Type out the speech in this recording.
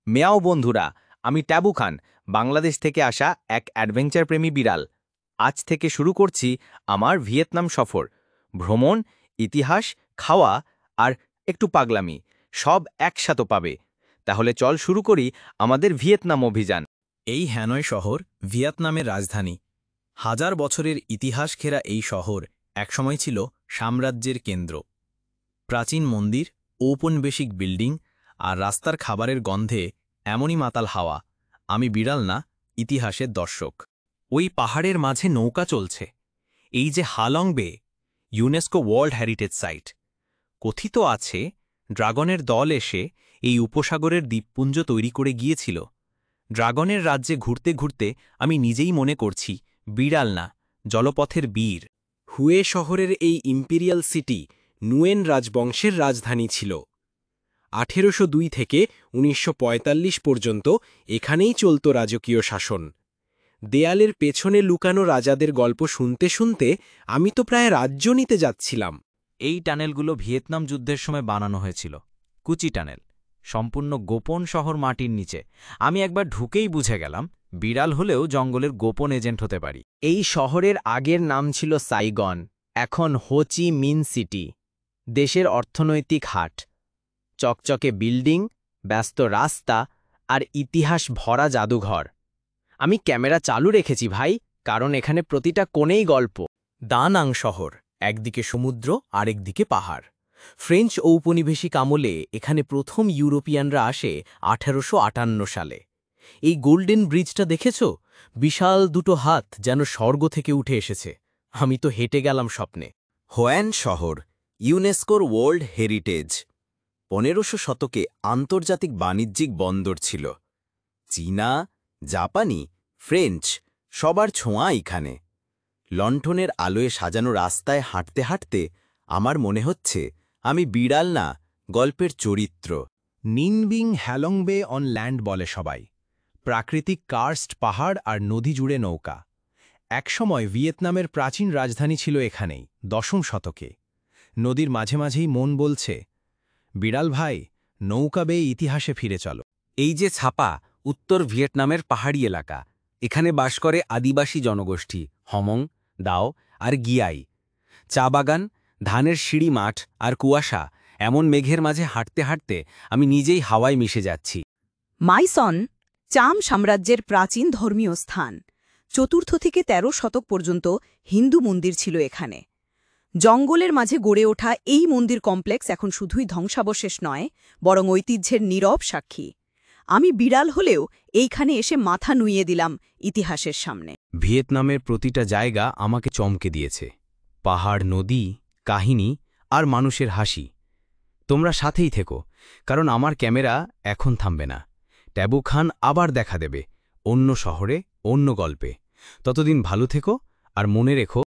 মেয়াও বন্ধুরা, আমি ট্যাবু খান, বাংলাদেশ থেকে আসা এক অ্যাডভেঞ্চার প্রেমী বিড়াল। আজ থেকে শুরু করছি আমার ভিয়েতনাম সফর। ভ্রমণ, ইতিহাস, খাওয়া আর একটু পাগলামি সব একসাথে পাবে। তাহলে চল শুরু করি আমাদের ভিয়েতনাম অভিযান। এই হ্যানয় শহর ভিয়েতনামের রাজধানী। হাজার বছরের ইতিহাস ঘেরা এই শহর একসময় ছিল সাম্রাজ্যের কেন্দ্র। প্রাচীন মন্দির, ঔপনিবেশিক বিল্ডিং আর রাস্তার খাবারের গন্ধে এমনই মাতাল হাওয়া। আমি বিড়াল না, ইতিহাসের দর্শক। ওই পাহাড়ের মাঝে নৌকা চলছে। এই যে হালং বে, ইউনেস্কো ওয়ার্ল্ড হেরিটেজ সাইট। কথিত আছে ড্রাগনের দল এসে এই উপসাগরের দ্বীপপুঞ্জ তৈরি করে গিয়েছিল। ড্রাগনের রাজ্যে ঘুরতে ঘুরতে আমি নিজেই মনে করছি বিড়াল না, জলপথের বীর। হুয়ে শহরের এই ইম্পেরিয়াল সিটি নুয়েন রাজবংশের রাজধানী ছিল। ১৮০২ থেকে ১৯৪৫ পর্যন্ত এখানেই চলত রাজকীয় শাসন। দেয়ালের পেছনে লুকানো রাজাদের গল্প শুনতে শুনতে আমি তো প্রায় রাজ্য নিতে যাচ্ছিলাম। এই টানেলগুলো ভিয়েতনাম যুদ্ধের সময় বানানো হয়েছিল। কুচি টানেল, সম্পূর্ণ গোপন শহর মাটির নিচে। আমি একবার ঢুকেই বুঝে গেলাম বিড়াল হলেও জঙ্গলের গোপন এজেন্ট হতে পারি। এই শহরের আগের নাম ছিল সাইগন, এখন হো চি মিন সিটি। দেশের অর্থনৈতিক হাট, চকচকে বিল্ডিং, ব্যস্ত রাস্তা আর ইতিহাস ভরা জাদুঘর। আমি ক্যামেরা চালু রেখেছি ভাই, কারণ এখানে প্রতিটা কোণেই গল্প। দা নাং শহর, একদিকে সমুদ্র আরেকদিকে পাহাড়। ফ্রেঞ্চ ঔপনিবেশিক আমলে এখানে প্রথম ইউরোপিয়ানরা আসে ১৮৫৮ সালে। এই গোল্ডেন ব্রিজটা দেখেছ? বিশাল দুটো হাত যেন স্বর্গ থেকে উঠে এসেছে। আমি তো হেঁটে গেলাম স্বপ্নে। হোয়ান শহর, ইউনেস্কোর ওয়ার্ল্ড হেরিটেজ। ১৫০০ শতকে আন্তর্জাতিক বাণিজ্যিক বন্দর ছিল। চীনা, জাপানি, ফ্রেঞ্চ সবার ছোঁয়া এখানে। লণ্ঠনের আলোয় সাজানো রাস্তায় হাঁটতে হাঁটতে আমার মনে হচ্ছে আমি বিড়াল না, গল্পের চরিত্র। নিনবিং হ্যালং বে অন ল্যান্ড বলে সবাই। প্রাকৃতিক কার্স্ট পাহাড় আর নদী জুড়ে নৌকা। একসময় ভিয়েতনামের প্রাচীন রাজধানী ছিল এখানেই, ১০ম শতকে। নদীর মাঝে মাঝেই মন বলছে, বিড়াল ভাই, নৌকা বেয়ে ইতিহাসে ফিরে চলো। এই যে ছাপা, উত্তর ভিয়েতনামের পাহাড়ি এলাকা। এখানে বাস করে আদিবাসী জনগোষ্ঠী হমং, দাও আর গিয়াই। চা বাগান, ধানের সিঁড়ি মাঠ আর কুয়াশা, এমন মেঘের মাঝে হাঁটতে হাঁটতে আমি নিজেই হাওয়ায় মিশে যাচ্ছি। মাইসন চাম সাম্রাজ্যের প্রাচীন ধর্মীয় স্থান। ৪র্থ থেকে ১৩ শতক পর্যন্ত হিন্দু মন্দির ছিল এখানে। জঙ্গলের মাঝে গড়ে ওঠা এই মন্দির কমপ্লেক্স এখন শুধুই ধ্বংসাবশেষ নয়, বরং ঐতিহ্যের নীরব সাক্ষী। আমি বিড়াল হলেও এইখানে এসে মাথা নুইয়ে দিলাম ইতিহাসের সামনে। ভিয়েতনামের প্রতিটা জায়গা আমাকে চমকে দিয়েছে। পাহাড়, নদী, কাহিনী আর মানুষের হাসি। তোমরা সাথেই থেকো, কারণ আমার ক্যামেরা এখন থামবে না। ট্যাবু খান আবার দেখা দেবে, অন্য শহরে, অন্য গল্পে। ততদিন ভালো থেকো আর মনে রেখো,